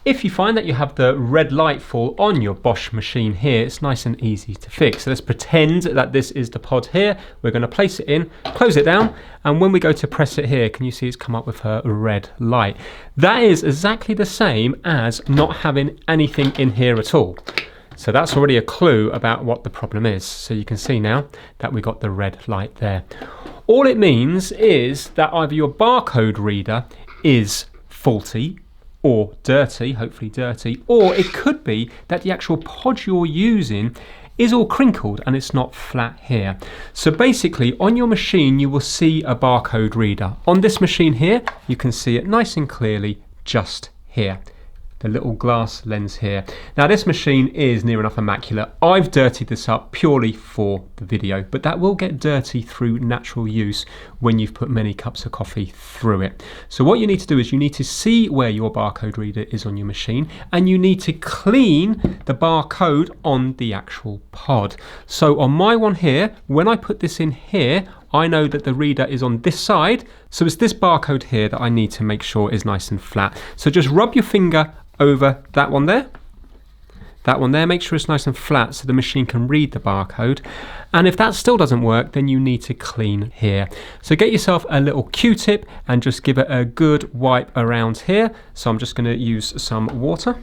If you find that you have the red light fall on your Bosch machine here, it's nice and easy to fix. So let's pretend that this is the pod here. We're going to place it in, close it down, and when we go to press it here, can you see it's come up with a red light? That is exactly the same as not having anything in here at all. So that's already a clue about what the problem is. So you can see now that we got the red light there. All it means is that either your barcode reader is faulty or dirty, hopefully dirty, or it could be that the actual pod you're using is all crinkled and it's not flat here. So basically on your machine you will see a barcode reader. On this machine here you can see it nice and clearly just here. The little glass lens here. Now this machine is near enough immaculate. I've dirtied this up purely for the video, but that will get dirty through natural use when you've put many cups of coffee through it. So what you need to do is you need to see where your barcode reader is on your machine, and you need to clean the barcode on the actual pod. So on my one here, when I put this in here, I know that the reader is on this side, so it's this barcode here that I need to make sure is nice and flat. So just rub your finger over that one there, make sure it's nice and flat so the machine can read the barcode. And if that still doesn't work, then you need to clean here. So get yourself a little Q-tip and just give it a good wipe around here. So I'm just going to use some water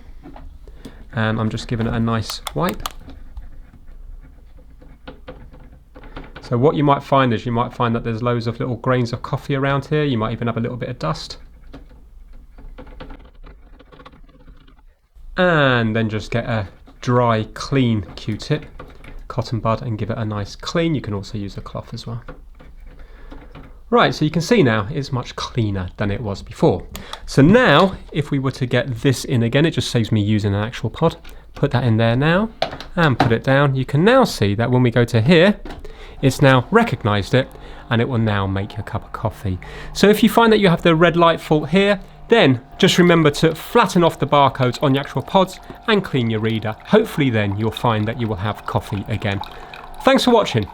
and I'm just giving it a nice wipe. So what you might find is that there's loads of little grains of coffee around here. You might even have a little bit of dust. And then just get a dry, clean Q-tip, cotton bud, and give it a nice clean. You can also use a cloth as well. Right, so you can see now it's much cleaner than it was before. So now, if we were to get this in again, it just saves me using an actual pod. Put that in there now, and put it down. You can now see that when we go to here, it's now recognised it, and it will now make your cup of coffee. So if you find that you have the red light fault here, then just remember to flatten off the barcodes on the actual pods and clean your reader. Hopefully then you'll find that you will have coffee again. Thanks for watching.